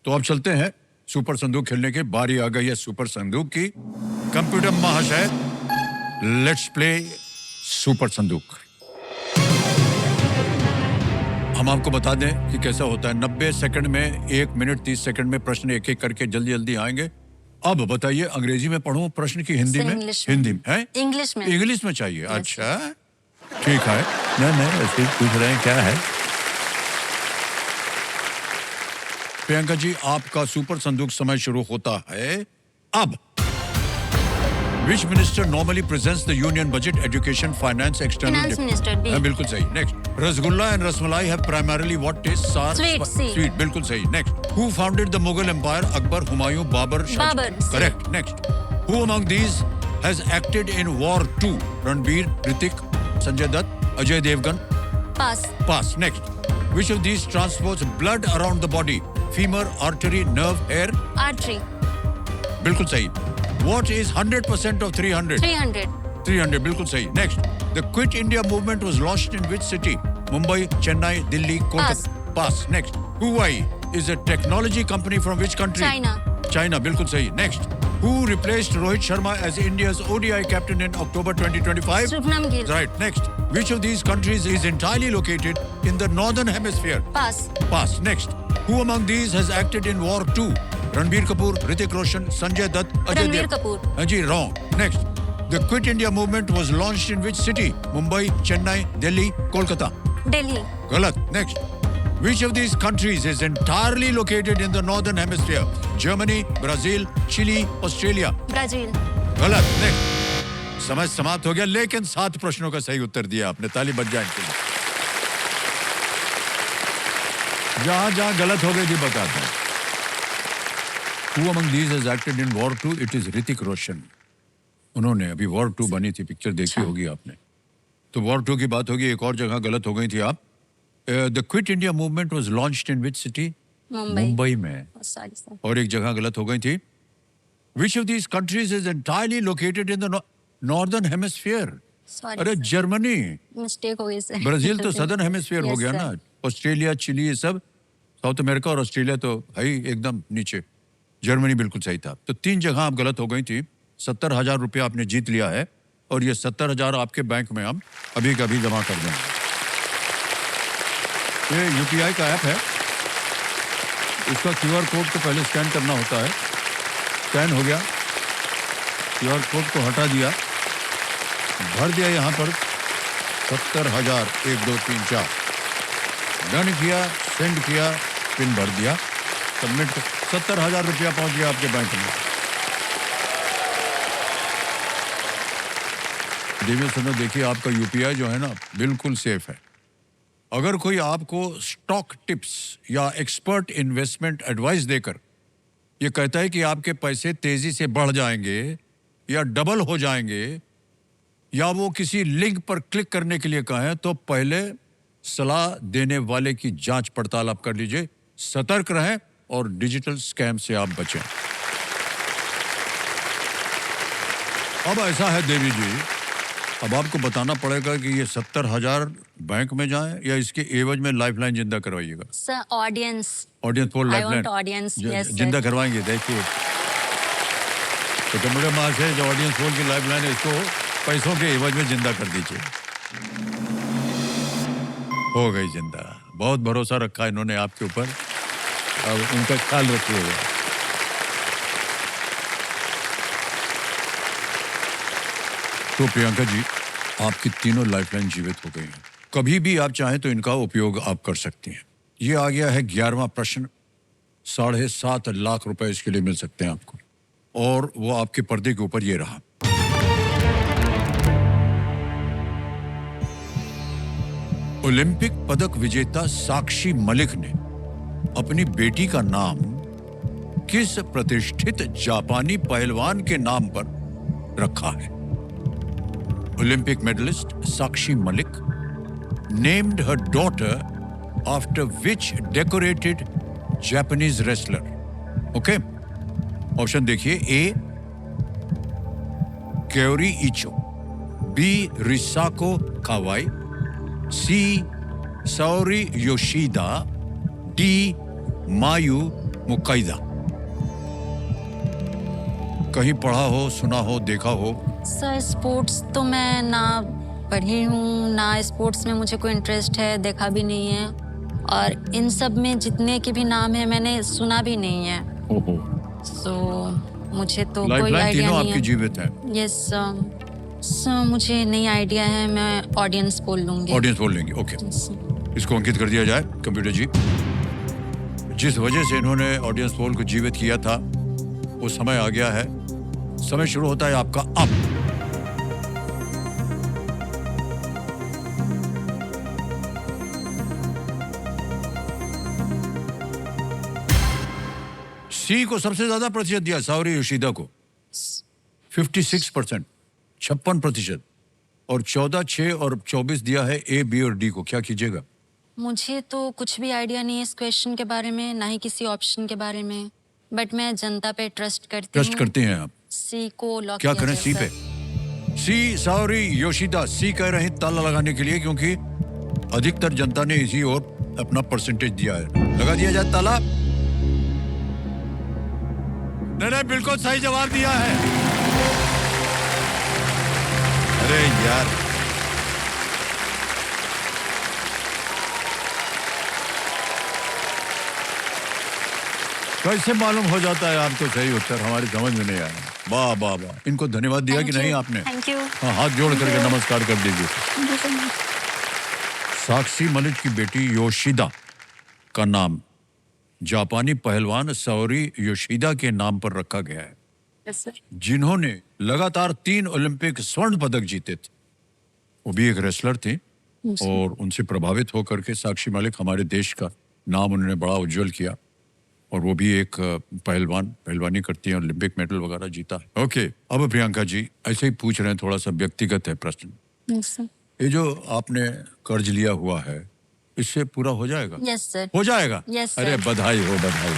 तो अब चलते हैं सुपर संदूक खेलने के। बारी आ गई है सुपर संदूक की। कंप्यूटर महाशय, लेट्स प्ले सुपर संदूक। हम आपको बता दें कि कैसा होता है। 90 सेकंड में 1 मिनट 30 सेकंड में प्रश्न एक एक करके जल्दी जल्दी आएंगे। अब बताइए, अंग्रेजी में पढ़ूं प्रश्न की हिंदी में? हिंदी में है? इंग्लिश में। इंग्लिश में चाहिए? अच्छा ठीक है। नहीं ऐसे पूछ रहे हैं क्या है। प्रियंका जी, आपका सुपर संदूक समय शुरू होता है अब। Which minister normally presents the union budget, education, finance, external? Finance minister. B. बिल्कुल सही। Next. Rasgulla and rasmalai have primarily what taste? Sour, Sweet. C. Sweet. बिल्कुल सही। Next. Who founded the Mughal Empire? Akbar, Humayun, Babur, Shah? Babur. C. Correct. Next. Who among these has acted in War 2? Ranbir, Hrithik, Sanjay Dutt, Ajay Devgan? Pass. Pass. Next. Which of these transports blood around the body? Femur, artery, nerve, hair? Artery. बिल्कुल सही। What is 100% of 300? 300. 300, बिल्कुल सही। Next. The Quit India movement was launched in which city? Mumbai, Chennai, Delhi, Kolkata? Pass. Next. Huawei is a technology company from which country? China. China, बिल्कुल सही। Next. Who replaced Rohit Sharma as India's ODI captain in October 2025? Shubhnam Gill. Right. Next. Which of these countries is entirely located in the northern hemisphere? Pass. Pass. Next. Who among these has acted in War 2? Ranbir Kapoor, Hrithik Roshan, Sanjay Dutt, Ajay Ranbir Devgan? Kapoor. Ji, wrong. Next. The Quit India movement was launched in which city? Mumbai, Chennai, Delhi, Kolkata? Delhi. Galat. Next. Which of these countries is entirely located in the northern hemisphere? Germany, Brazil, Chile, Australia? Brazil. गलत। Next. समय समाप्त हो गया, लेकिन 7 प्रश्नों का सही उत्तर दिया आपने। ताली बज जाए इनके लिए। जहां जहां गलत हो गई थी बताते हैं। Who among these has acted in War 2? It is Hrithik Roshan. उन्होंने अभी War 2 बनी थी, पिक्चर देखी होगी आपने। तो War 2 की बात होगी। एक और जगह गलत हो गई थी आप। The Quit India movement was launched in which city? Mumbai में। Sorry, sir. और एक जगह गलत हो गई थी। Which of these countries is entirely located in the northern hemisphere? Sorry. अरे जर्मनी। Mistake हो गई sir. ब्राजील तो सदर्न हेमिस्फीयर हो Yes, गया sir. ना। ऑस्ट्रेलिया, चिली, ये सब साउथ अमेरिका, और ऑस्ट्रेलिया तो है ही एकदम नीचे। जर्मनी बिल्कुल सही था। तो 3 जगह आप गलत हो गई थी। 70,000 रुपया आपने जीत लिया है, और ये 70,000 आपके बैंक में हम अभी कभी जमा कर देंगे। ये यूपीआई का ऐप है। इसका QR कोड को पहले स्कैन करना होता है। स्कैन हो गया, QR कोड को हटा दिया, भर दिया यहाँ पर 70,000 1 2 3 4, डन किया, सेंड किया, पिन भर दिया, सबमिट। 70,000 रुपया पहुंच गया आपके बैंक में। देवी सुनो, देखिए आपका यूपीआई जो है ना बिल्कुल सेफ है। अगर कोई आपको स्टॉक टिप्स या एक्सपर्ट इन्वेस्टमेंट एडवाइस देकर ये कहता है कि आपके पैसे तेजी से बढ़ जाएंगे या डबल हो जाएंगे, या वो किसी लिंक पर क्लिक करने के लिए कहें, तो पहले सलाह देने वाले की जांच पड़ताल आप कर लीजिए। सतर्क रहें और डिजिटल स्कैम से आप बचें। अब ऐसा है देवी जी, अब आपको बताना पड़ेगा कि ये 70,000 बैंक में जाए या इसके एवज में लाइफलाइन जिंदा करवाइएगा। Sir, audience. Audience for I lifeline want audience. Yes, sir. जिंदा करवाएंगे। देखिए, तो कंप्यूटर मार्क्स है जो ऑडियंस फोन की लाइफलाइन है, इसको पैसों के एवज में जिंदा कर दीजिए। हो गई जिंदा। बहुत भरोसा रखा इन्होंने आपके ऊपर, अब उनका ख्याल रखिएगा। तो प्रियंका जी, आपकी तीनों लाइफलाइन जीवित हो गई हैं। कभी भी आप चाहें तो इनका उपयोग आप कर सकती हैं। ये आ गया है 11वां प्रश्न। 7.5 लाख रुपए इसके लिए मिल सकते हैं आपको, और वो आपके पर्दे के ऊपर ये रहा। ओलंपिक पदक विजेता साक्षी मलिक ने अपनी बेटी का नाम किस प्रतिष्ठित जापानी पहलवान के नाम पर रखा है? Olympic medallist Sakshi Malik named her daughter after which decorated Japanese wrestler? Okay, option देखिए। A Kaori Icho, B Risako Kawai, C Saori Yoshida, D Mayu Mukaida. कहीं पढ़ा हो, सुना हो, देखा हो? सर स्पोर्ट्स तो मैं ना पढ़ी हूँ, ना स्पोर्ट्स में मुझे कोई इंटरेस्ट है, देखा भी नहीं है। और इन सब में जितने के भी नाम है मैंने सुना भी नहीं है। ओहो। सो मुझे तो कोई लाइफलाइन आइडिया तीनों नहीं आपकी है। जीवित है। यस सर, मुझे नहीं आइडिया है, मैं ऑडियंस बोल लूंगी। ऑडियंस बोल लेंगे, ओके। Yes, sir. इसको अंकित कर दिया जाए कंप्यूटर जी। जिस वजह से इन्होंने ऑडियंस पोल को जीवित किया था वो समय आ गया है। समय शुरू होता है आपका अब। सी को सबसे ज्यादा प्रतिशत दिया साओरी योशिदा को 56%, 56%। और 14, 6 और 24 दिया है ए, बी और डी को। क्या कीजिएगा? मुझे तो कुछ भी आइडिया नहीं है इस क्वेश्चन के बारे में, ना ही किसी ऑप्शन के बारे में। बट मैं जनता पे ट्रस्ट करती हूँ। ट्रस्ट करते हैं आप? सी को लॉक क्या किया करें जाए, सी सर। पे? सी साओरी योशिदा सी कह रहे हैं ताला लगाने के लिए, क्योंकि अधिकतर जनता ने इसी ओर अपना परसेंटेज दिया है। लगा दिया जाए ताला? नहीं, बिल्कुल सही जवाब दिया है। अरे यार, कैसे मालूम हो जाता है आपको सही उत्तर? हमारी समझ में नहीं आया। वाह वाह वाह, इनको धन्यवाद दिया कि नहीं आपने? Thank you. हाँ, हाथ जोड़ करके नमस्कार कर दीजिए। Thank you so much. Sakshi Malik की बेटी योशिदा का नाम जापानी पहलवान साओरी योशिदा के नाम पर रखा गया है, यस सर। जिन्होंने लगातार 3 ओलंपिक स्वर्ण पदक जीते थे। वो भी एक रेसलर थे और उनसे प्रभावित होकर के साक्षी मलिक हमारे देश का नाम उन्होंने बड़ा उज्जवल किया। और वो भी एक पहलवानी करती हैं, ओलंपिक मेडल वगैरह जीता है। ओके, अब प्रियंका जी ऐसे ही पूछ रहे हैं, थोड़ा सा व्यक्तिगत है प्रश्न। Yes sir. ये जो आपने कर्ज लिया हुआ है, इससे पूरा हो जाएगा? Yes sir. हो जाएगा? Yes, sir. अरे बधाई हो, बधाई।